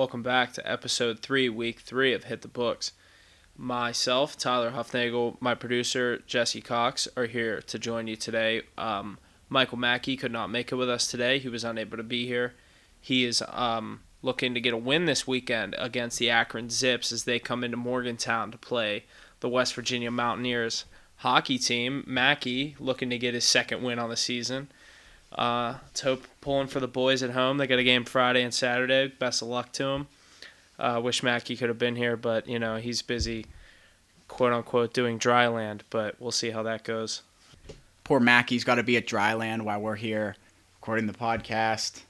Welcome back to episode 3, week 3 of Hit the Books. Myself, Tyler Huffnagel, my producer, Jesse Cox, are here to join you today. Michael Mackey could not make it with us today. He was unable to be here. He is looking to get a win this weekend against the Akron Zips as they come into Morgantown to play the West Virginia Mountaineers hockey team. Mackey looking to get his second win on the season. Let's hope pulling for the boys at home. They got a game Friday and Saturday. Best of luck to them. Wish Mackey could have been here, but he's busy, quote unquote, doing dry land. But we'll see how that goes. Poor Mackey's got to be at dry land while we're here recording the podcast.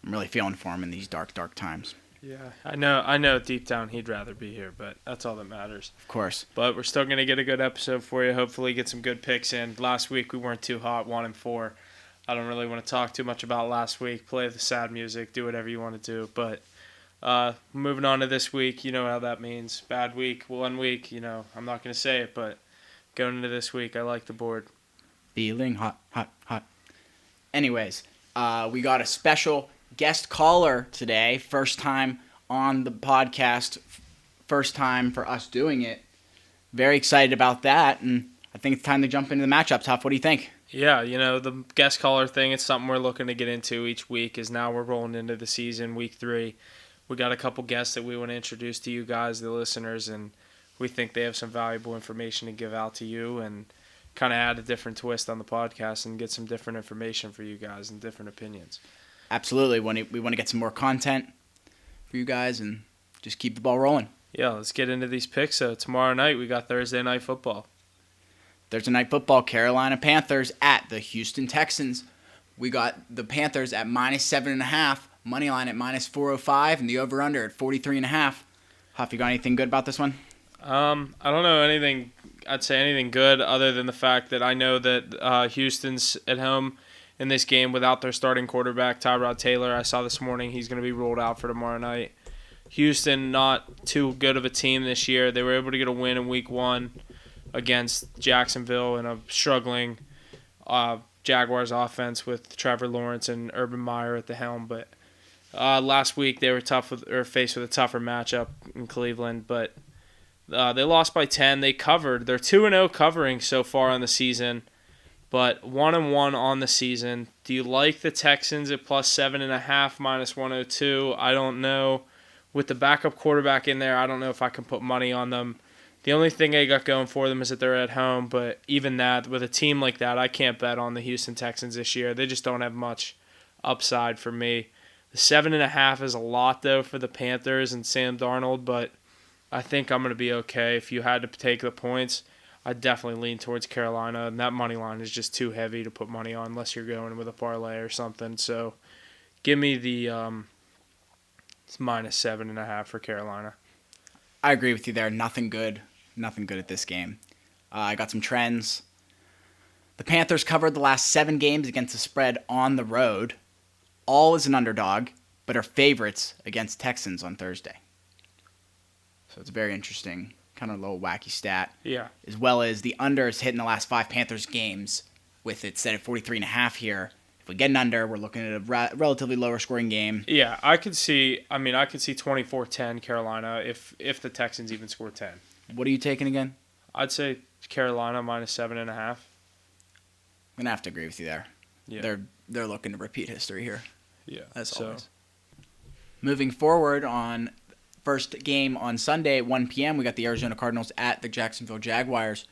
I'm really feeling for him in these dark times. Yeah, I know. Deep down he'd rather be here, but that's all that matters. Of course. But we're still gonna get a good episode for you. Hopefully, get some good picks in. Last week we weren't too hot, 1-4. I don't really want to talk too much about last week. Play the sad music, do whatever you want to do. But moving on to this week, you know how that means. Bad week, 1 week, I'm not going to say it, but going into this week, I like the board. Feeling hot. Anyways, we got a special guest caller today. First time on the podcast. First time for us doing it. Very excited about that, and I think it's time to jump into the matchups. Huff, what do you think? Yeah, the guest caller thing, it's something we're looking to get into each week as now we're rolling into the season, week 3. We got a couple guests that we want to introduce to you guys, the listeners, and we think they have some valuable information to give out to you and kind of add a different twist on the podcast and get some different information for you guys and different opinions. Absolutely. We want to get some more content for you guys and just keep the ball rolling. Yeah, let's get into these picks. So tomorrow night we got Thursday Night Football. Thursday Night Football, Carolina Panthers at the Houston Texans. We got the Panthers at -7.5, money line at -405, and the over/under at 43.5. Huff, you got anything good about this one? I don't know anything. I'd say anything good other than the fact that I know that Houston's at home in this game without their starting quarterback, Tyrod Taylor. I saw this morning he's going to be ruled out for tomorrow night. Houston, not too good of a team this year. They were able to get a win in week 1 against Jacksonville in a struggling Jaguars offense with Trevor Lawrence and Urban Meyer at the helm. But last week they were faced with a tougher matchup in Cleveland, but they lost by 10. They covered. They're 2-0 covering so far on the season, but 1-1 on the season. Do you like the Texans at +7.5, -102? I don't know. With the backup quarterback in there, I don't know if I can put money on them. The only thing they got going for them is that they're at home, but even that, with a team like that, I can't bet on the Houston Texans this year. They just don't have much upside for me. The 7.5 is a lot, though, for the Panthers and Sam Darnold, but I think I'm going to be okay. If you had to take the points, I'd definitely lean towards Carolina, and that money line is just too heavy to put money on unless you're going with a parlay or something. So give me the -7.5 for Carolina. I agree with you there. Nothing good at this game. I got some trends. The Panthers covered the last 7 games against the spread on the road. All as an underdog, but are favorites against Texans on Thursday. So it's a very interesting, kind of little wacky stat. Yeah. As well as the under is hit in the last 5 Panthers games with it set at 43.5 here. If we get an under, we're looking at a relatively lower scoring game. Yeah, I could see 24-10 Carolina if the Texans even score 10. What are you taking again? I'd say Carolina -7.5. I'm going to have to agree with you there. Yeah. They're looking to repeat history here. Yeah. As always. Moving forward on first game on Sunday at 1 p.m., we got the Arizona Cardinals at the Jacksonville Jaguars.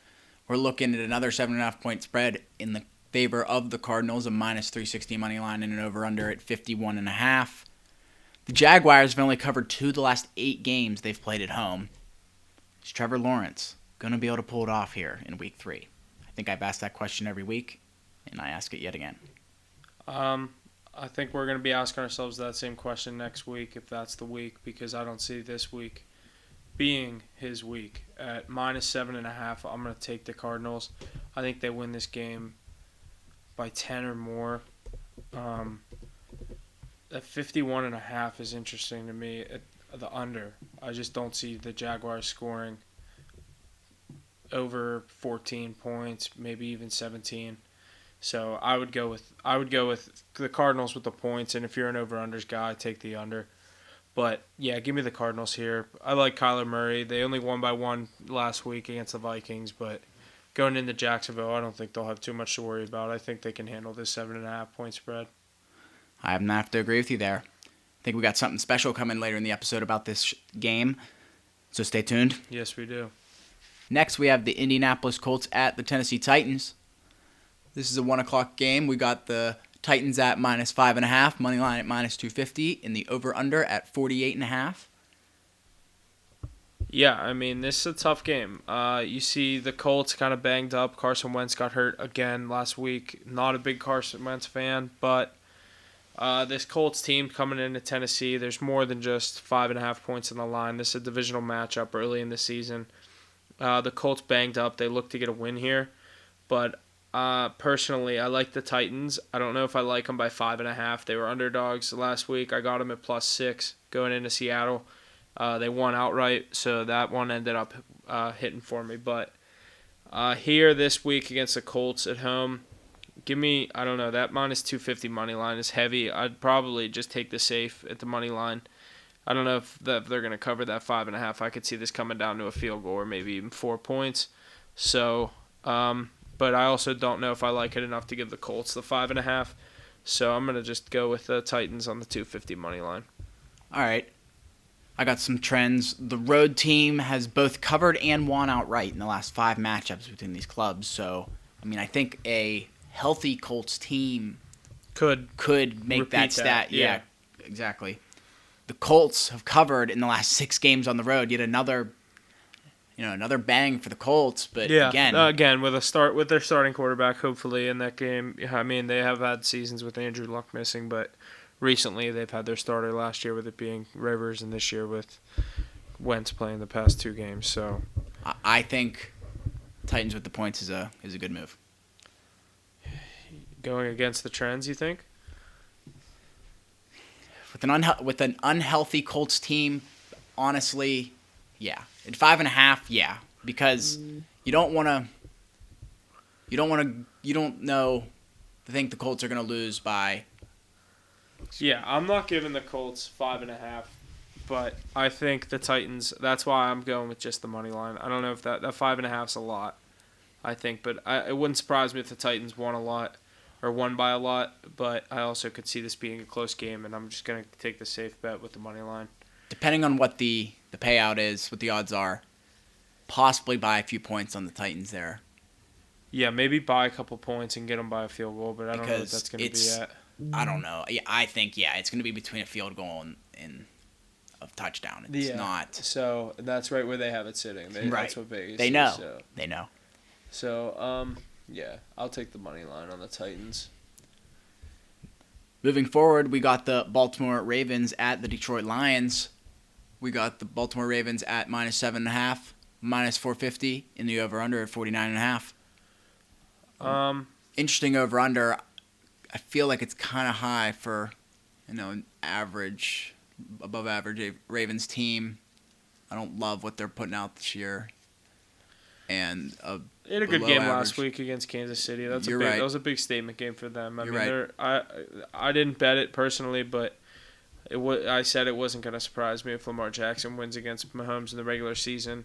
We're looking at another 7.5 point spread in the favor of the Cardinals, a -360 money line and an over/under at 51.5. The Jaguars have only covered 2 of the last 8 games they've played at home. Is Trevor Lawrence going to be able to pull it off here in week 3? I think I've asked that question every week, and I ask it yet again. I think we're going to be asking ourselves that same question next week, if that's the week, because I don't see this week being his week. At -7.5, I'm going to take the Cardinals. I think they win this game by 10 or more. At 51.5 is interesting to me. At the under, I just don't see the Jaguars scoring over 14 points, maybe even 17. So I would go with the Cardinals with the points, and if you're an over-unders guy, take the under. But, yeah, give me the Cardinals here. I like Kyler Murray. They only won by 1 last week against the Vikings, but going into Jacksonville, I don't think they'll have too much to worry about. I think they can handle this 7.5-point spread. I have to agree with you there. I think we got something special coming later in the episode about this game, so stay tuned. Yes, we do. Next, we have the Indianapolis Colts at the Tennessee Titans. This is a 1 o'clock game. We got the Titans at -5.5, money line at -250, and the over/under at 48.5. Yeah, I mean, this is a tough game. You see the Colts kind of banged up. Carson Wentz got hurt again last week. Not a big Carson Wentz fan, but this Colts team coming into Tennessee, there's more than just 5.5 points on the line. This is a divisional matchup early in the season. The Colts banged up. They look to get a win here, but personally, I like the Titans. I don't know if I like them by 5.5. They were underdogs last week. I got them at +6 going into Seattle. They won outright, so that one ended up hitting for me. But here this week against the Colts at home, give me, I don't know, that -250 money line is heavy. I'd probably just take the safe at the money line. I don't know if they're going to cover that 5.5. I could see this coming down to a field goal or maybe even 4 points. So, but I also don't know if I like it enough to give the Colts the 5.5. So I'm going to just go with the Titans on the 250 money line. All right. I got some trends. The road team has both covered and won outright in the last 5 matchups between these clubs. So, I mean, I think a healthy Colts team could make that stat. Yeah, exactly. The Colts have covered in the last 6 games on the road. Yet another bang for the Colts. But again with their starting quarterback, hopefully in that game. I mean, they have had seasons with Andrew Luck missing, but recently they've had their starter last year with it being Rivers, and this year with Wentz playing the past 2 games. So I think Titans with the points is a good move. Going against the trends, you think? With an unhealthy Colts team, honestly, yeah. At 5.5, yeah, because you don't think the Colts are going to lose by. Yeah, I'm not giving the Colts 5.5, but I think the Titans. That's why I'm going with just the money line. I don't know if that 5.5 is a lot. I think, but it wouldn't surprise me if the Titans won by a lot. But I also could see this being a close game, and I'm just gonna take the safe bet with the money line. Depending on what the payout is, what the odds are, possibly buy a few points on the Titans there. Yeah, maybe buy a couple points and get them by a field goal, but I don't know what that's going to be at. I don't know. Yeah, I think, it's going to be between a field goal and a touchdown. It's not. So that's right where they have it sitting. Right. That's what Vegas They know. is, so. They know. So, I'll take the money line on the Titans. Moving forward, we got the Baltimore Ravens at the Detroit Lions. We got the Baltimore Ravens at -7.5, -450 in the over/under at 49.5. Interesting over/under. I feel like it's kind of high for, an average, above average Ravens team. I don't love what they're putting out this year. And they had a good game last week against Kansas City. That was a big statement game for them. I didn't bet it personally, but I said it wasn't going to surprise me if Lamar Jackson wins against Mahomes in the regular season.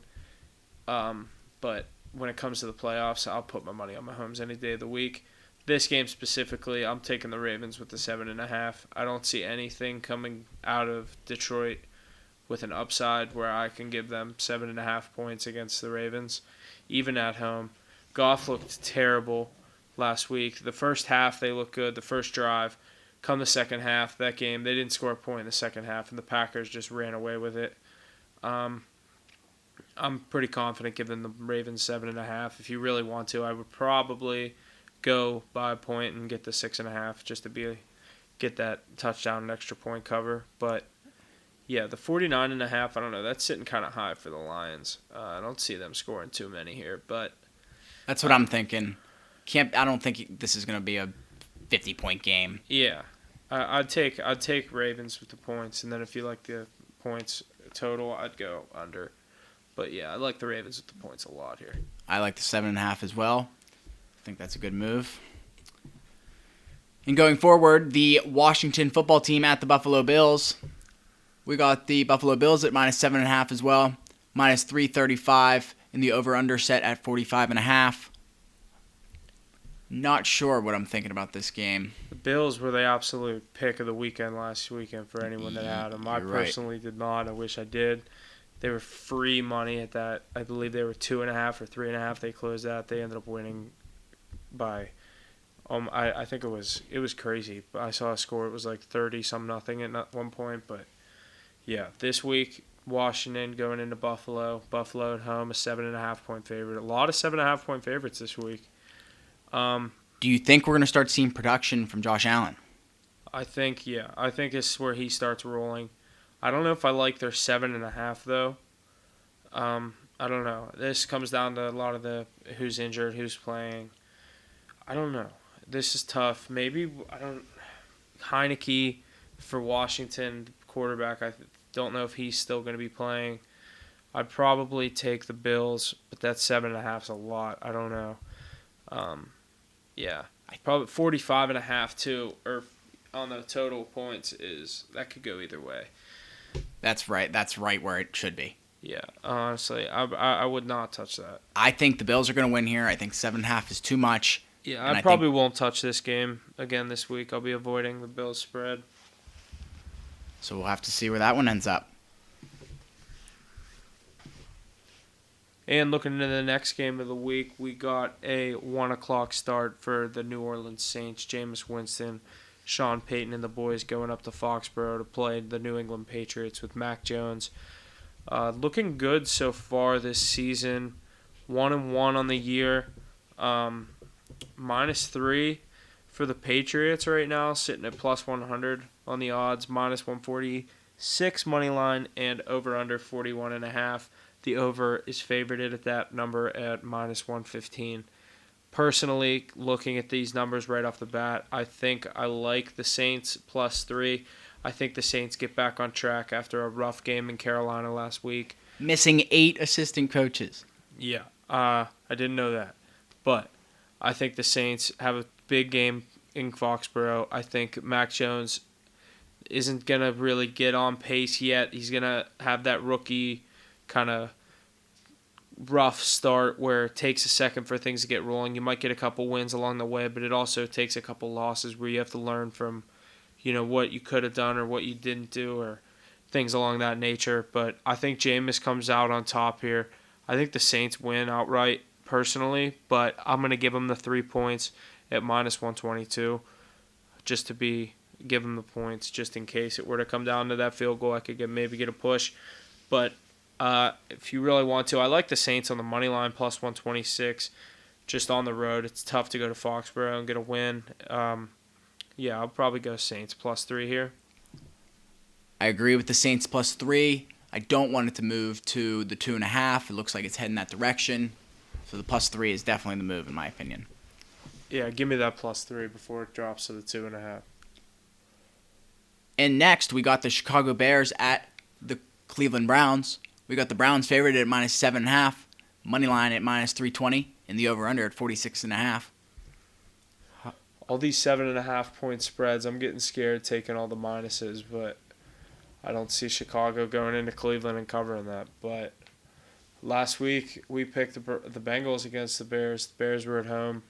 But when it comes to the playoffs, I'll put my money on Mahomes any day of the week. This game specifically, I'm taking the Ravens with the 7.5. I don't see anything coming out of Detroit with an upside where I can give them 7.5 points against the Ravens, even at home. Goff looked terrible last week. The first half, they looked good. The first drive. Come the second half, that game, they didn't score a point in the second half, and the Packers just ran away with it. I'm pretty confident giving the Ravens 7.5. If you really want to, I would probably go by a point and get the 6.5 just to get that touchdown and extra point cover. But yeah, the 49.5, I don't know. That's sitting kind of high for the Lions. I don't see them scoring too many here, but that's what I'm thinking. I don't think this is going to be a 50-point game. Yeah, I'd take Ravens with the points, and then if you like the points total, I'd go under. But yeah, I like the Ravens with the points a lot here. I like the 7.5 as well. I think that's a good move. And going forward, the Washington football team at the Buffalo Bills. We got the Buffalo Bills at minus 7.5 as well. Minus 335 in the over-under set at 45.5. Not sure what I'm thinking about this game. The Bills were the absolute pick of the weekend last weekend for anyone that had them. I personally did not. I wish I did. They were free money at that. I believe they were 2.5 or 3.5. They closed out. They ended up winning by. I think it was crazy. I saw a score. It was like 30-some-nothing at one point. But yeah, this week Washington going into Buffalo. Buffalo at home, a 7.5-point favorite. A lot of 7.5-point favorites this week. Do you think we're going to start seeing production from Josh Allen? I think it's where he starts rolling. I don't know if I like their 7.5 though. I don't know. This comes down to a lot of the who's injured, who's playing. I don't know. This is tough. Maybe Heineke for Washington quarterback. I don't know if he's still going to be playing. I'd probably take the Bills, but that 7.5 is a lot. I don't know. Yeah, probably 45.5 too, or on the total points that could go either way. That's right. That's right where it should be. Yeah, honestly, I would not touch that. I think the Bills are going to win here. I think 7.5 is too much. Yeah, I probably won't touch this game again this week. I'll be avoiding the Bills spread. So we'll have to see where that one ends up. And looking into the next game of the week, we got a 1 o'clock start for the New Orleans Saints. Jameis Winston, Sean Payton, and the boys going up to Foxborough to play the New England Patriots with Mac Jones. Looking good so far this season. 1-1 on the year. -3 for the Patriots right now, sitting at plus 100 on the odds. -146 money line and over/under 41.5. The over is favored at that number at -115. Personally, looking at these numbers right off the bat, I think I like the Saints +3. I think the Saints get back on track after a rough game in Carolina last week. Missing 8 assistant coaches. Yeah, I didn't know that. But I think the Saints have a big game in Foxborough. I think Mac Jones isn't going to really get on pace yet. He's going to have that rookie kind of rough start where it takes a second for things to get rolling. You might get a couple wins along the way, but it also takes a couple losses where you have to learn from, what you could have done or what you didn't do or things along that nature. But I think Jameis comes out on top here. I think the Saints win outright personally, but I'm going to give them the 3 points at -122 just to give them the points just in case it were to come down to that field goal. I could maybe get a push. But if you really want to, I like the Saints on the money line +126 just on the road. It's tough to go to Foxborough and get a win. Yeah, I'll probably go Saints +3 here. I agree with the Saints +3. I don't want it to move to the 2.5. It looks like it's heading that direction. So the +3 is definitely the move in my opinion. Yeah, give me that +3 before it drops to the 2.5. And next, we got the Chicago Bears at the Cleveland Browns. We got the Browns favored at -7.5, money line at -320, and the over/under at 46.5. All these 7.5-point spreads, I'm getting scared taking all the minuses, but I don't see Chicago going into Cleveland and covering that. But last week we picked the Bengals against the Bears. The Bears were at home.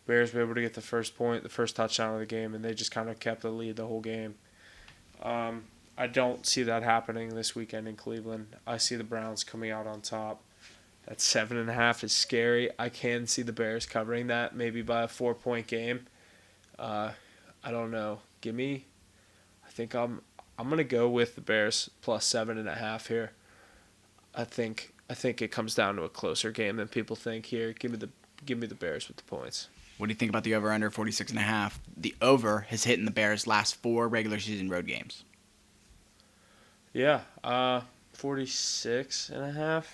Bears were able to get the first point, the first touchdown of the game, and they just kind of kept the lead the whole game. I don't see that happening this weekend in Cleveland. I see the Browns coming out on top. That 7.5 is scary. I can see the Bears covering that, maybe by a 4-point game. I don't know. I think I'm gonna go with the Bears +7.5 here. I think it comes down to a closer game than people think here. Give me the Bears with the points. What do you think about the over/under 46.5? The over has hit in the Bears' last 4 regular season road games. Yeah, 46.5.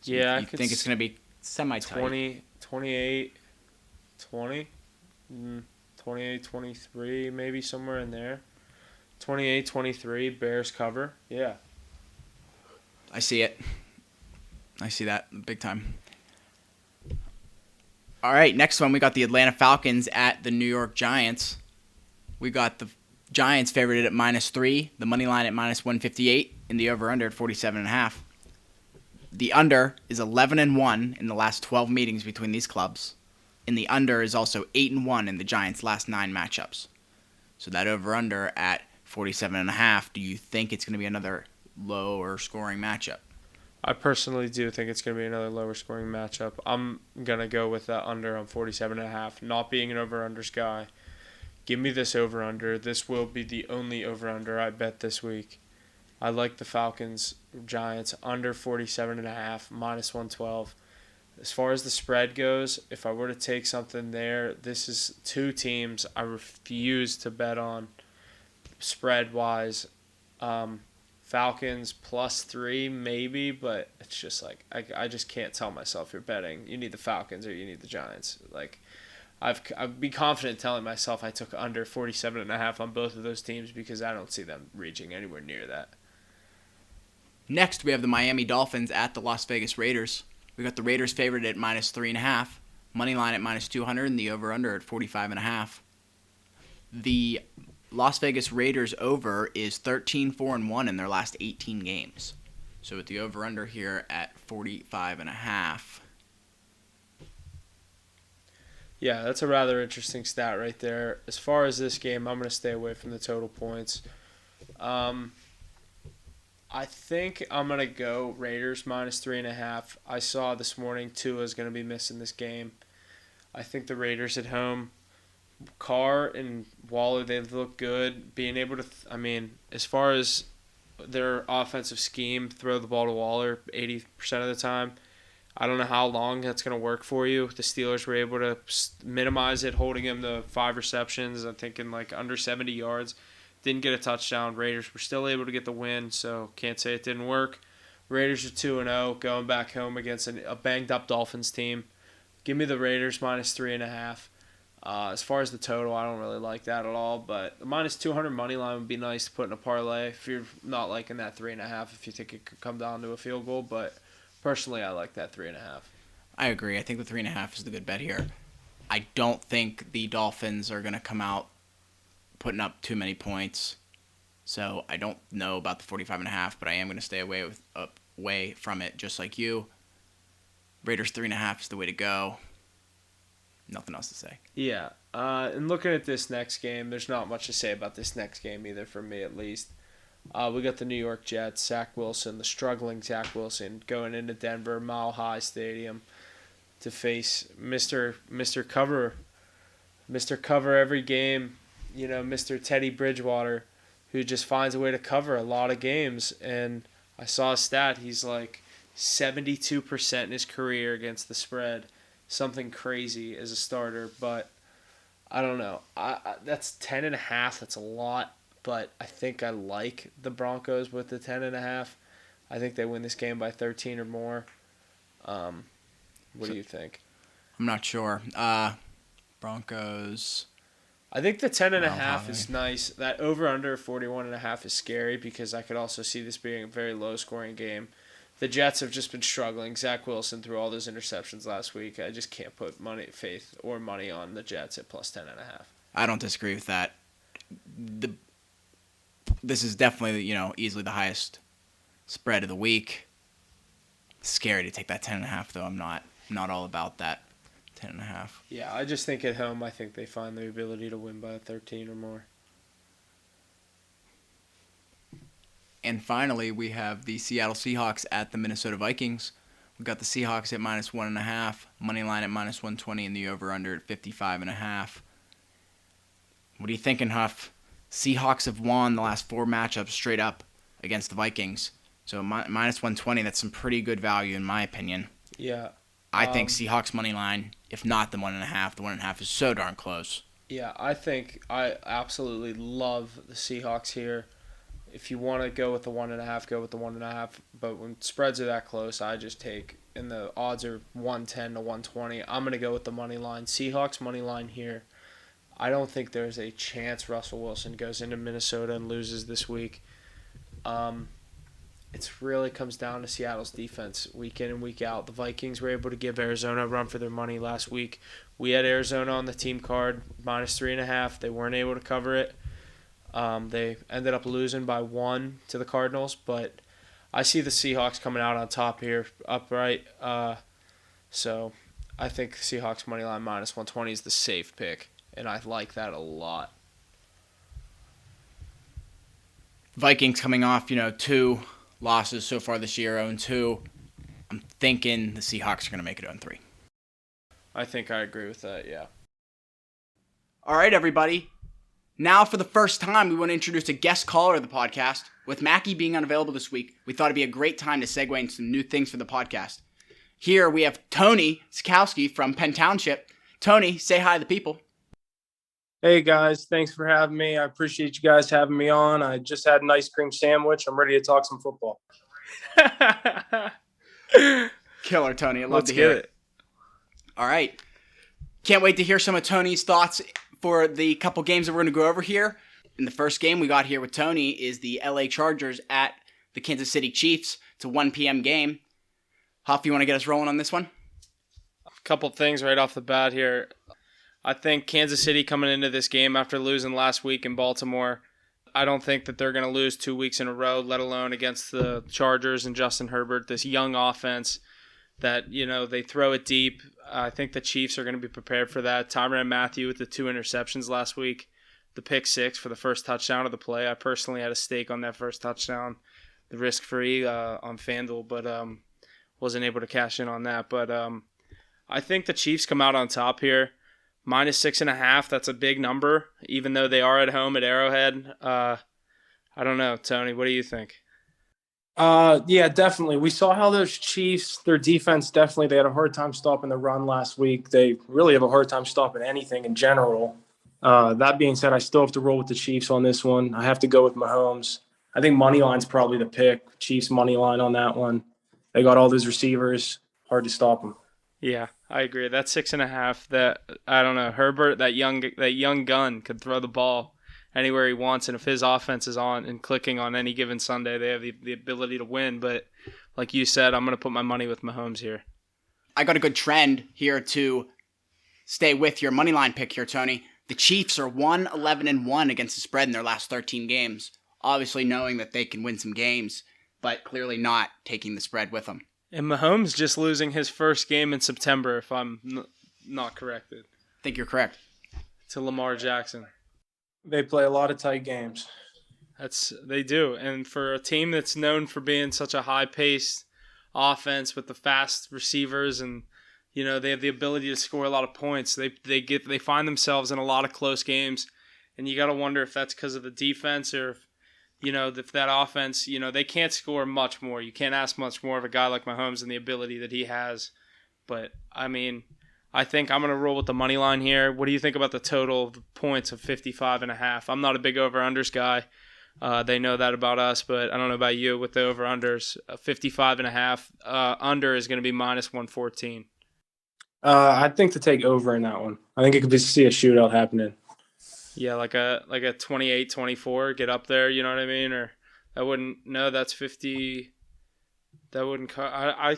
So yeah, you think it's going to be semi-tight? 28, 23, maybe somewhere in there. 28, 23, Bears cover. Yeah. I see it. I see that big time. All right, next one, we got the Atlanta Falcons at the New York Giants. We got the Giants favored it at -3. The money line at -158, and the over/under at 47.5. The under is 11-1 in the last 12 meetings between these clubs, and the under is also 8-1 in the Giants' last 9 matchups. So that over/under at 47.5. Do you think it's going to be another lower scoring matchup? I personally do think it's going to be another lower scoring matchup. I'm going to go with that under on 47.5. Not being an over-unders guy, give me this over-under. This will be the only over-under I bet this week. I like the Falcons, Giants, under 47.5, -112. As far as the spread goes, if I were to take something there, this is 2 teams I refuse to bet on spread-wise. Falcons +3 maybe, but it's just like I just can't tell myself you're betting. You need the Falcons or you need the Giants. Like I'd be confident telling myself I took under 47.5 on both of those teams because I don't see them reaching anywhere near that. Next, we have the Miami Dolphins at the Las Vegas Raiders. We got the Raiders favored at -3.5, money line at -200, and the over/under at 45.5. The Las Vegas Raiders over is 13-4-1 in their last 18 games. So with the over/under here at 45.5. Yeah, that's a rather interesting stat right there. As far as this game, I'm going to stay away from the total points. I think I'm going to go Raiders -3.5. I saw this morning Tua is going to be missing this game. I think the Raiders at home, Carr and Waller, they look good. Being able to, as far as their offensive scheme, throw the ball to Waller 80% of the time. I don't know how long that's going to work for you. The Steelers were able to minimize it, holding him to 5 receptions, I think in like under 70 yards. Didn't get a touchdown. Raiders were still able to get the win, so can't say it didn't work. Raiders are 2-0, going back home against a banged-up Dolphins team. Give me the Raiders -3.5. As far as the total, I don't really like that at all, but the -200 money line would be nice to put in a parlay if you're not liking that 3.5, if you think it could come down to a field goal, but personally, I like that 3.5. I agree. I think the 3.5 is the good bet here. I don't think the Dolphins are going to come out putting up too many points. So I don't know about the 45.5, but I am going to stay away from it just like you. Raiders 3.5 is the way to go. Nothing else to say. Yeah. And looking at this next game, there's not much to say about this next game either, for me at least. We got the New York Jets, Zach Wilson, the struggling Zach Wilson, going into Denver, Mile High Stadium, to face Mr. Cover every game, Mr. Teddy Bridgewater, who just finds a way to cover a lot of games. And I saw a stat, he's like 72% in his career against the spread, something crazy as a starter. But I don't know. That's 10.5. That's a lot. But I think I like the Broncos with the 10.5. I think they win this game by 13 or more. What do you think? I'm not sure. Broncos. I think the 10.5 is nice. That over/under 41.5 is scary because I could also see this being a very low-scoring game. The Jets have just been struggling. Zach Wilson threw all those interceptions last week. I just can't put faith or money on the Jets at plus 10.5. I don't disagree with that. This is definitely, easily the highest spread of the week. Scary to take that 10.5, though. I'm not all about that 10.5. Yeah, I just think at home, I think they find the ability to win by 13 or more. And finally, we have the Seattle Seahawks at the Minnesota Vikings. We've got the Seahawks at -1.5, money line at -120, and the over/under at 55.5. What are you thinking, Huff? Seahawks have won the last 4 matchups straight up against the Vikings. So -120, that's some pretty good value in my opinion. Yeah. I think Seahawks money line, if not the 1.5, the 1.5 is so darn close. Yeah, I think I absolutely love the Seahawks here. If you want to go with the 1.5, go with the 1.5. But when spreads are that close, I just take, and the odds are 110 to 120. I'm going to go with the money line. Seahawks money line here. I don't think there's a chance Russell Wilson goes into Minnesota and loses this week. It really comes down to Seattle's defense week in and week out. The Vikings were able to give Arizona a run for their money last week. We had Arizona on the team card, -3.5. They weren't able to cover it. They ended up losing by 1 to the Cardinals, but I see the Seahawks coming out on top here, upright. So I think Seahawks money line minus 120 is the safe pick, and I like that a lot. Vikings coming off, 2 losses so far this year, 0-2. I'm thinking the Seahawks are going to make it 0-3. I think I agree with that, yeah. All right, everybody. Now, for the first time, we want to introduce a guest caller to the podcast. With Mackey being unavailable this week, we thought it'd be a great time to segue into some new things for the podcast. Here we have Tony Skowski from Penn Township. Tony, say hi to the people. Hey guys, thanks for having me. I appreciate you guys having me on. I just had an ice cream sandwich. I'm ready to talk some football. Killer, Tony. I'd love to hear it. All right. Can't wait to hear some of Tony's thoughts for the couple games that we're going to go over here. In the first game we got here with Tony is the LA Chargers at the Kansas City Chiefs. It's a 1 p.m. game. Huff, you want to get us rolling on this one? A couple things right off the bat here. I think Kansas City coming into this game after losing last week in Baltimore, I don't think that they're going to lose 2 weeks in a row, let alone against the Chargers and Justin Herbert, this young offense that, they throw it deep. I think the Chiefs are going to be prepared for that. Tyrann Mathieu with the 2 interceptions last week, the pick 6 for the first touchdown of the play. I personally had a stake on that first touchdown, the risk-free on FanDuel, but wasn't able to cash in on that. But I think the Chiefs come out on top here. Minus 6.5, that's a big number, even though they are at home at Arrowhead. I don't know, Tony, what do you think? Yeah, definitely. We saw how those Chiefs, their defense, definitely, they had a hard time stopping the run last week. They really have a hard time stopping anything in general. That being said, I still have to roll with the Chiefs on this one. I have to go with Mahomes. I think money line's probably the pick. Chiefs money line on that one. They got all those receivers. Hard to stop them. Yeah, I agree. That's 6.5. That I don't know. Herbert, that young gun, could throw the ball anywhere he wants, and if his offense is on and clicking on any given Sunday, they have the ability to win. But like you said, I'm going to put my money with Mahomes here. I got a good trend here to stay with your money line pick here, Tony. The Chiefs are 1-11-1 against the spread in their last 13 games. Obviously, knowing that they can win some games, but clearly not taking the spread with them. And Mahomes just losing his first game in September, if I'm not corrected. I think you're correct. To Lamar Jackson. They play a lot of tight games. They do. And for a team that's known for being such a high-paced offense with the fast receivers and, they have the ability to score a lot of points, they find themselves in a lot of close games. And you got to wonder if that's because of the defense or if that offense, they can't score much more. You can't ask much more of a guy like Mahomes and the ability that he has. But, I think I'm going to roll with the money line here. What do you think about the total points of 55.5? I'm not a big over-unders guy. They know that about us, but I don't know about you with the over-unders. 55.5 under is going to be minus 114. I think to take over in that one. I think it could see a shootout happening. Yeah, like a 28-24, get up there, you know what I mean? Or that's 50. That wouldn't I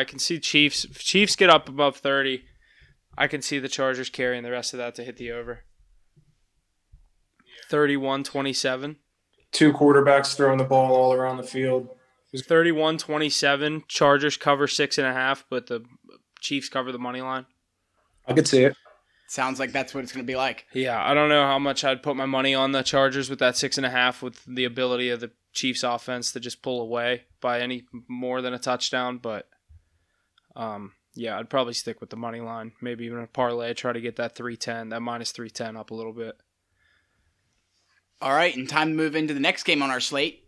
can see Chiefs get up above 30. I can see the Chargers carrying the rest of that to hit the over. 31-27. 2 quarterbacks throwing the ball all around the field. 31-27. Chargers cover 6.5, but the Chiefs cover the money line. I could see it. Sounds like that's what it's going to be like. Yeah, I don't know how much I'd put my money on the Chargers with that 6.5, with the ability of the Chiefs offense to just pull away by any more than a touchdown. But yeah, I'd probably stick with the money line. Maybe even a parlay, try to get that 310, that minus 310 up a little bit. All right, and time to move into the next game on our slate.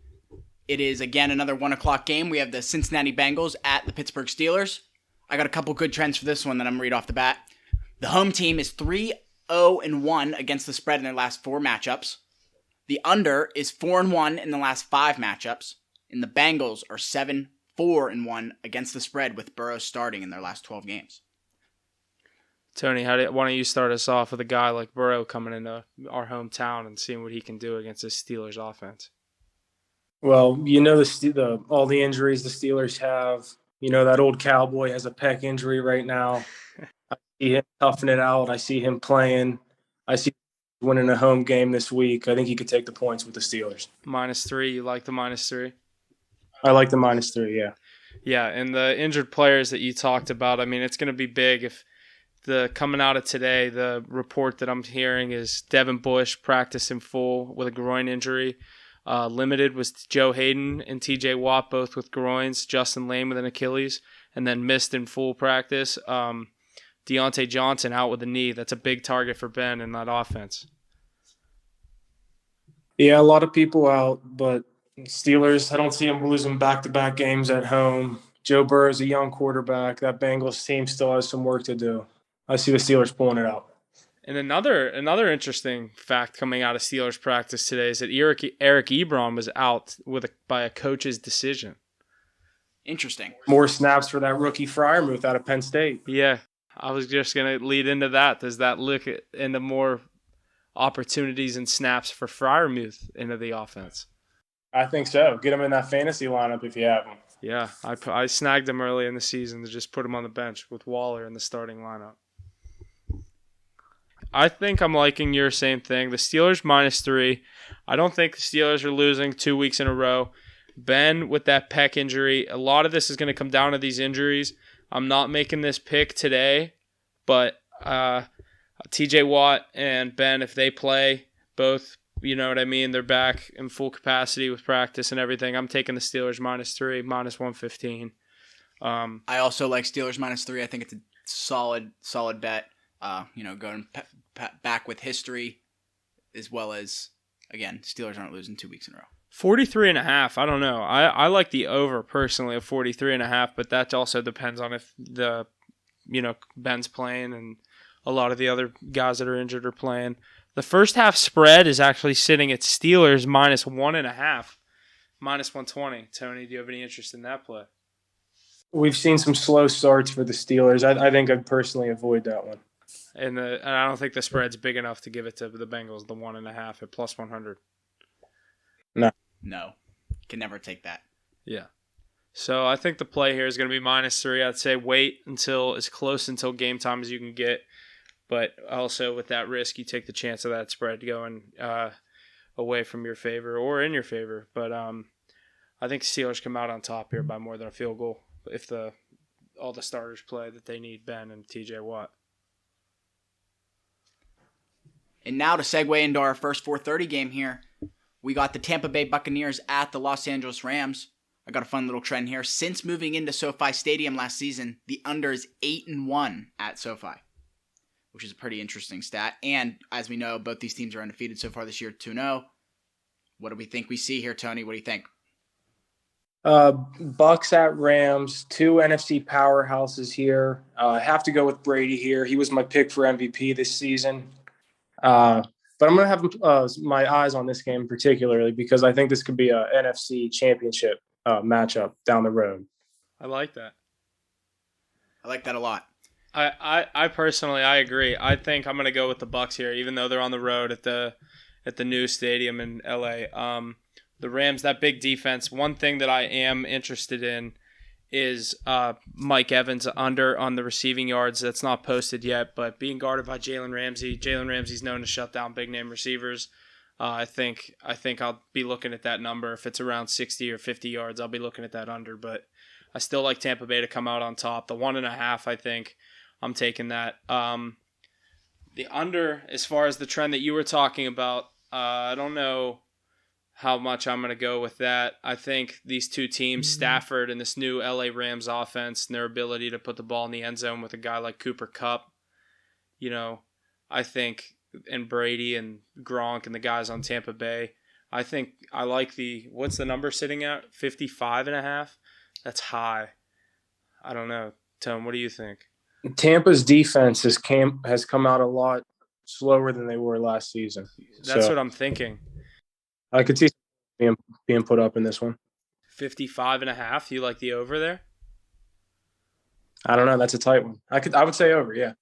It is, again, another 1 o'clock game. We have the Cincinnati Bengals at the Pittsburgh Steelers. I got a couple good trends for this one that I'm going to read off the bat. The home team is 3-0-1 against the spread in their last 4 matchups. The under is 4-1 in the last 5 matchups. And the Bengals are 7-4-1 against the spread with Burrow starting in their last 12 games. Tony, why don't you start us off with a guy like Burrow coming into our hometown and seeing what he can do against this Steelers offense? Well, all the injuries the Steelers have. That old cowboy has a pec injury right now. I see him toughing it out. I see him playing. I see winning a home game this week. I think he could take the points with the Steelers. -3. You like the -3? I like the -3, yeah. Yeah, and the injured players that you talked about, I mean, it's going to be big if coming out of today, the report that I'm hearing is Devin Bush practiced in full with a groin injury. Limited was Joe Hayden and TJ Watt, both with groins. Justin Lane with an Achilles, and then missed in full practice. Deontay Johnson out with a knee. That's a big target for Ben in that offense. Yeah, a lot of people out, but Steelers, I don't see them losing back-to-back games at home. Joe Burrow's a young quarterback. That Bengals team still has some work to do. I see the Steelers pulling it out. And another interesting fact coming out of Steelers practice today is that Eric Ebron was out by a coach's decision. Interesting. More snaps for that rookie Freiermuth out of Penn State. Yeah, I was just going to lead into that. Does that look into more opportunities and snaps for Freiermuth into the offense? I think so. Get him in that fantasy lineup if you have him. Yeah, I snagged him early in the season to just put him on the bench with Waller in the starting lineup. I think I'm liking your same thing. The Steelers -3. I don't think the Steelers are losing 2 weeks in a row. Ben with that pec injury, a lot of this is going to come down to these injuries. I'm not making this pick today, but TJ Watt and Ben, if they play both, you know what I mean, they're back in full capacity with practice and everything. I'm taking the Steelers -3, -115. I also like Steelers -3. I think it's a solid bet. Going back with history, as well as, again, Steelers aren't losing 2 weeks in a row. 43.5. I don't know. I like the over personally of 43.5, but that also depends on if Ben's playing and a lot of the other guys that are injured are playing. The first half spread is actually sitting at Steelers -1.5, -120. Tony, do you have any interest in that play? We've seen some slow starts for the Steelers. I think I'd personally avoid that one. And I don't think the spread's big enough to give it to the Bengals, the 1.5 at +100. No. Can never take that. Yeah. So I think the play here is going to be -3. I'd say wait until as close until game time as you can get. But also with that risk, you take the chance of that spread going away from your favor or in your favor. But I think Steelers come out on top here by more than a field goal if all the starters play that they need, Ben and TJ Watt. And now to segue into our first 4:30 game here, we got the Tampa Bay Buccaneers at the Los Angeles Rams. I got a fun little trend here. Since moving into SoFi Stadium last season, the under is 8-1 at SoFi, which is a pretty interesting stat. And as we know, both these teams are undefeated so far this year, 2-0. What do we think we see here, Tony? What do you think? Bucks at Rams, 2 NFC powerhouses here. I have to go with Brady here. He was my pick for MVP this season. But I'm going to have my eyes on this game particularly because I think this could be a NFC championship matchup down the road. I like that. I like that a lot. I personally, I agree. I think I'm going to go with the Bucks here, even though they're on the road at the new stadium in LA. The Rams, that big defense. One thing that I am interested in is Mike Evans under on the receiving yards. That's not posted yet, but being guarded by Jalen Ramsey. Jalen Ramsey's known to shut down big name receivers. I think I'll be looking at that number. If it's around 60 or 50 yards, I'll be looking at that under. But I still like Tampa Bay to come out on top. The 1.5, I think I'm taking that. The under, as far as the trend that you were talking about, I don't know how much I'm going to go with that. I think these two teams, Stafford and this new LA Rams offense, and their ability to put the ball in the end zone with a guy like Cooper Kupp, I think, and Brady and Gronk and the guys on Tampa Bay, I think I like what's the number sitting at? 55.5? That's high. I don't know. Tom, what do you think? Tampa's defense has come out a lot slower than they were last season. That's what I'm thinking. I could see being put up in this one. 55.5. You like the over there? I don't know. That's a tight one. I would say over. Yeah.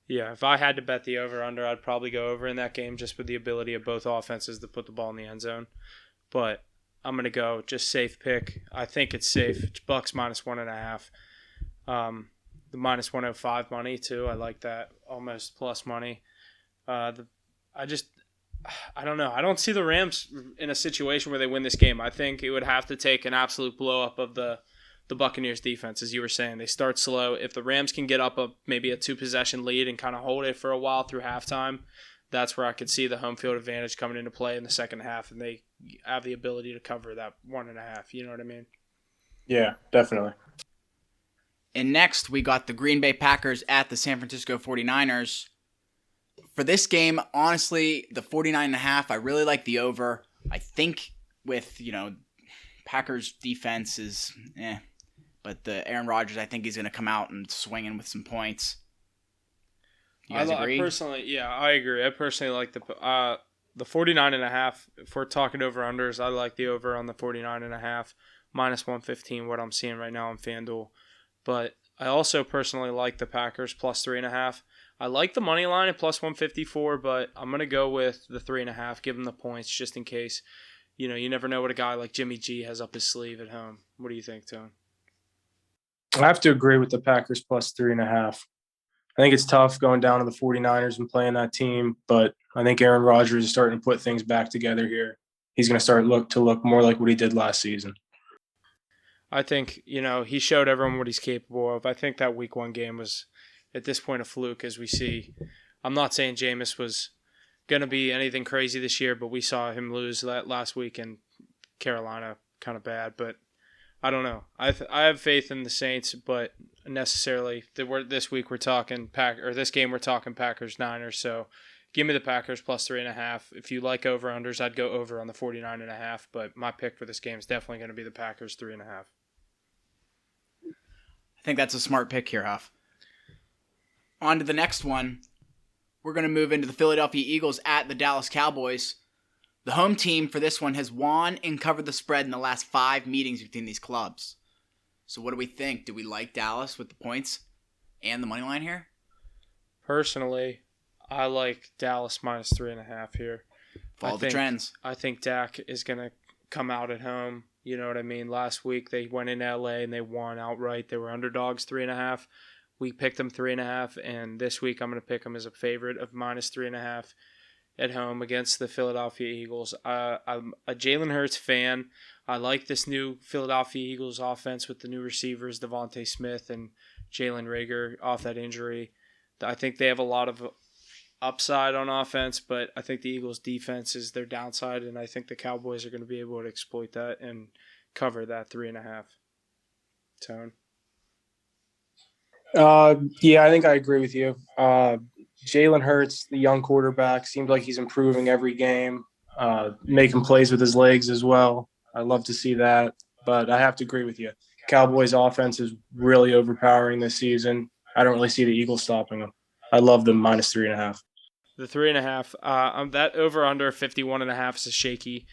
Yeah. If I had to bet the over under, I'd probably go over in that game just with the ability of both offenses to put the ball in the end zone. But I'm gonna go just safe pick. I think it's safe. It's Bucks -1.5. The -105 money too. I like that almost plus money. The I don't know. I don't see the Rams in a situation where they win this game. I think it would have to take an absolute blow up of the Buccaneers defense, as you were saying. They start slow. If the Rams can get up maybe a 2-possession lead and kind of hold it for a while through halftime, that's where I could see the home field advantage coming into play in the second half, and they have the ability to cover that 1.5. You know what I mean? Yeah, definitely. And next, we got the Green Bay Packers at the San Francisco 49ers. For this game, honestly, the 49.5, I really like the over. I think with, Packers defense is but the Aaron Rodgers, I think he's going to come out and swing in with some points. You guys agree? I agree. I personally like the 49.5. If we're talking over-unders, I like the over on the 49.5, minus 115, what I'm seeing right now on FanDuel. But I also personally like the Packers plus 3.5. I like the money line at plus 154, but I'm going to go with the 3.5, give them the points just in case. You never know what a guy like Jimmy G has up his sleeve at home. What do you think, Tone? I have to agree with the Packers plus 3.5. I think it's tough going down to the 49ers and playing that team, but I think Aaron Rodgers is starting to put things back together here. He's going to start to look more like what he did last season. I think, he showed everyone what he's capable of. I think that week 1 game was, at this point, a fluke, as we see. I'm not saying Jameis was going to be anything crazy this year, but we saw him lose that last week in Carolina kind of bad. But I don't know. I have faith in the Saints, but necessarily this week we're talking this game we're talking Packers-Niners. So give me the Packers plus 3.5. If you like over-unders, I'd go over on the 49.5. But my pick for this game is definitely going to be the Packers 3.5. I think that's a smart pick here, Huff. On to the next one. We're going to move into the Philadelphia Eagles at the Dallas Cowboys. The home team for this one has won and covered the spread in the last 5 meetings between these clubs. So what do we think? Do we like Dallas with the points and the money line here? Personally, I like Dallas minus 3.5 here. Follow the trends. I think Dak is going to come out at home. You know what I mean? Last week they went in LA and they won outright. They were underdogs 3.5. We picked them 3.5, and this week I'm going to pick them as a favorite of minus 3.5 at home against the Philadelphia Eagles. I'm a Jalen Hurts fan. I like this new Philadelphia Eagles offense with the new receivers, Devontae Smith and Jalen Reagor off that injury. I think they have a lot of upside on offense, but I think the Eagles' defense is their downside, and I think the Cowboys are going to be able to exploit that and cover that 3.5. Tone? Yeah, I think I agree with you. Jalen Hurts, the young quarterback, seems like he's improving every game, making plays with his legs as well. I love to see that, but I have to agree with you. Cowboys' offense is really overpowering this season. I don't really see the Eagles stopping them. I love them minus 3.5. The 3.5, that over-under 51.5 is a shaky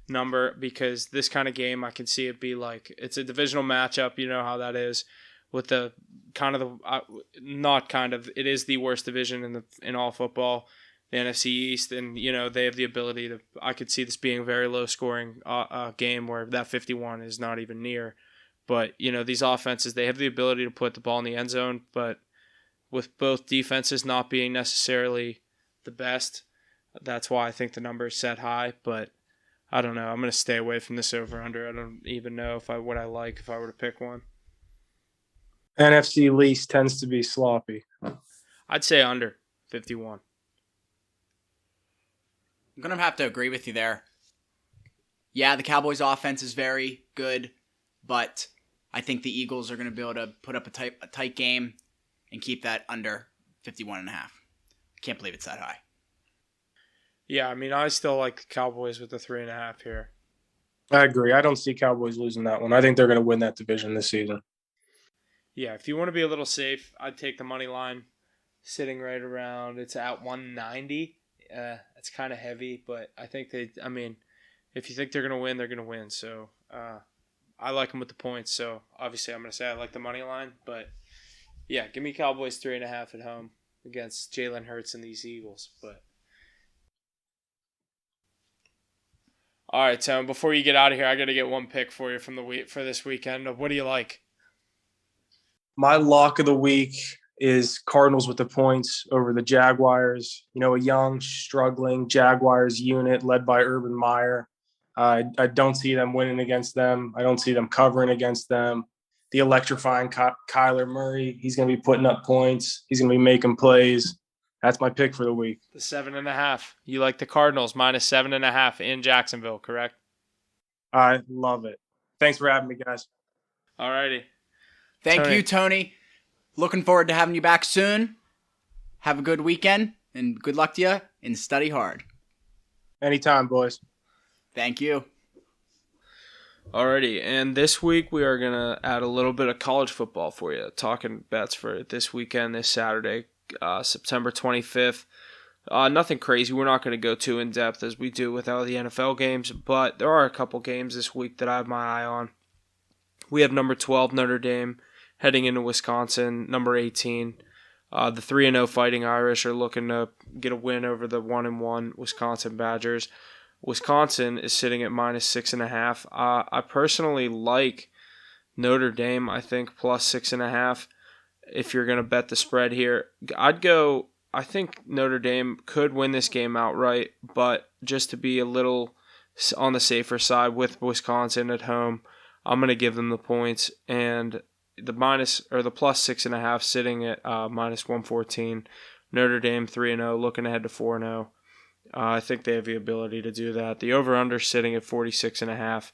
number because this kind of game, I can see it be like, it's a divisional matchup. You know how that is with the it is the worst division in all football, the NFC East. And, they have the ability to, I could see this being a very low scoring game where that 51 is not even near. But, these offenses, they have the ability to put the ball in the end zone, but with both defenses not being necessarily the best, that's why I think the number is set high. But I don't know. I'm going to stay away from this over-under. I don't even know what I like if I were to pick one. NFC least tends to be sloppy. I'd say under 51. I'm going to have to agree with you there. Yeah, the Cowboys' offense is very good, but I think the Eagles are going to be able to put up a tight game and keep that under 51.5. I can't believe it's that high. Yeah, I still like the Cowboys with the 3.5 here. I agree. I don't see Cowboys losing that one. I think they're going to win that division this season. Yeah, if you want to be a little safe, I'd take the money line sitting right around, it's at 190. It's kind of heavy, but I think if you think they're going to win, they're going to win. So I like them with the points. So obviously I'm going to say I like the money line, but yeah, give me Cowboys 3.5 at home against Jalen Hurts and these Eagles. But all right, Tom, before you get out of here, I got to get one pick for you for this weekend. What do you like? My lock of the week is Cardinals with the points over the Jaguars. You know, a young, struggling Jaguars unit led by Urban Meyer. I don't see them winning against them. I don't see them covering against them. The electrifying Kyler Murray, he's going to be putting up points. He's going to be making plays. That's my pick for the week. The 7.5. You like the Cardinals -7.5 in Jacksonville, correct? I love it. Thanks for having me, guys. All righty. Thank you, Tony. Looking forward to having you back soon. Have a good weekend, and good luck to you, and study hard. Anytime, boys. Thank you. Alrighty, and this week we are going to add a little bit of college football for you. Talking bets for this weekend, this Saturday, September 25th. Nothing crazy. We're not going to go too in-depth as we do with all the NFL games, but there are a couple games this week that I have my eye on. We have number 12, Notre Dame, heading into Wisconsin, number 18. The 3-0 Fighting Irish are looking to get a win over the 1-1 Wisconsin Badgers. Wisconsin is sitting at -6.5. I personally like Notre Dame, I think, +6.5. If you're going to bet the spread here, I think Notre Dame could win this game outright, but just to be a little on the safer side with Wisconsin at home, I'm going to give them the points, and the +6.5 sitting at -114. Notre Dame 3-0, looking ahead to 4-0. I think they have the ability to do that. The over/under sitting at 46.5.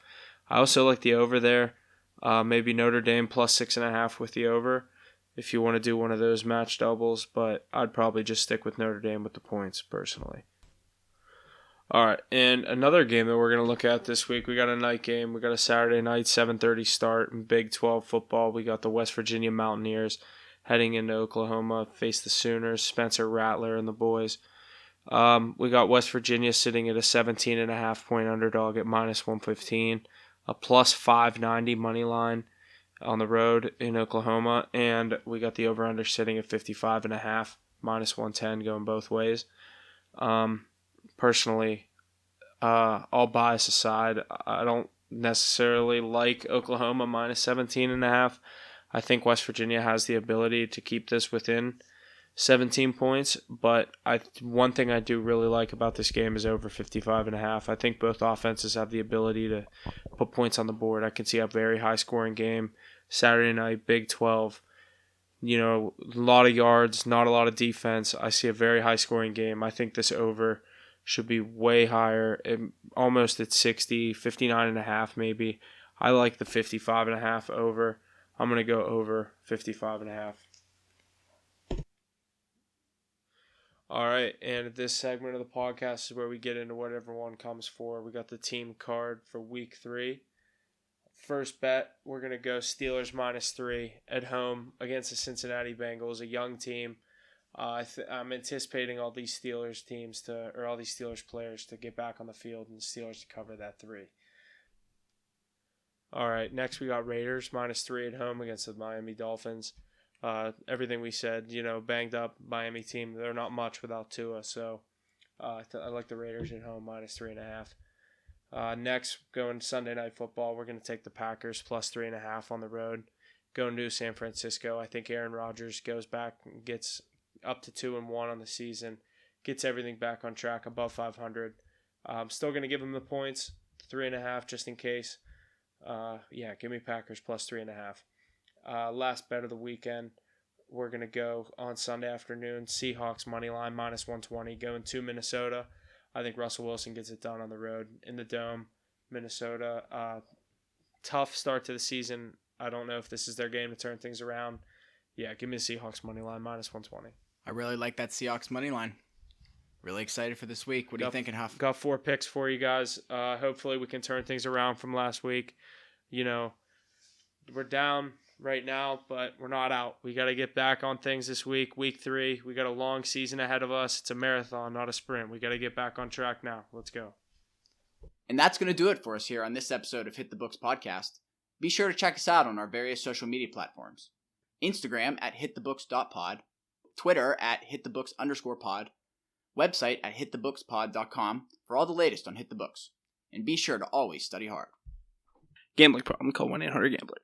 I also like the over there. Maybe Notre Dame +6.5 with the over if you want to do one of those match doubles, but I'd probably just stick with Notre Dame with the points personally. All right, and another game that we're going to look at this week, we got a night game. We got a Saturday night, 7:30 start in Big 12 football. We got the West Virginia Mountaineers heading into Oklahoma, face the Sooners, Spencer Rattler and the boys. We got West Virginia sitting at a 17.5 point underdog at -115, a +590 money line on the road in Oklahoma, and we got the over/under sitting at 55.5, -110 going both ways. Personally, all bias aside, I don't necessarily like Oklahoma -17.5. I think West Virginia has the ability to keep this within 17 points, but one thing I do really like about this game is over 55.5. I think both offenses have the ability to put points on the board. I can see a very high-scoring game. Saturday night, Big 12. You know, a lot of yards, not a lot of defense. I see a very high-scoring game. I think this over should be way higher, almost at 60, 59.5 maybe. I like the 55.5 over. I'm going to go over 55.5. All right, and this segment of the podcast is where we get into what everyone comes for. We got the team card for week 3. First bet, we're going to go Steelers -3 at home against the Cincinnati Bengals, a young team. I'm anticipating all these Steelers players to get back on the field and the Steelers to cover that 3. All right, next we got Raiders -3 at home against the Miami Dolphins. Everything we said, banged up Miami team. They're not much without Tua, so I like the Raiders at home -3.5. Next, going Sunday Night Football, we're going to take the Packers +3.5 on the road. Going to San Francisco. I think Aaron Rodgers goes back and gets up to 2-1 on the season, gets everything back on track, above 500. I'm still going to give him the points, 3.5 just in case. Give me Packers +3.5. Last bet of the weekend, we're going to go on Sunday afternoon, Seahawks moneyline -120, going to Minnesota. I think Russell Wilson gets it done on the road in the Dome, Minnesota. Tough start to the season. I don't know if this is their game to turn things around. Yeah, give me the Seahawks moneyline -120. I really like that Seahawks money line. Really excited for this week. What are you thinking, Huff? Got 4 picks for you guys. Hopefully we can turn things around from last week. We're down right now, but we're not out. We got to get back on things this week. Week 3, we got a long season ahead of us. It's a marathon, not a sprint. We got to get back on track now. Let's go. And that's going to do it for us here on this episode of Hit the Books Podcast. Be sure to check us out on our various social media platforms. Instagram at hitthebooks.pod, Twitter at hitthebooks_pod, website at hitthebookspod.com for all the latest on Hit the Books. And be sure to always study hard. Gambling problem, call 1-800-GAMBLER.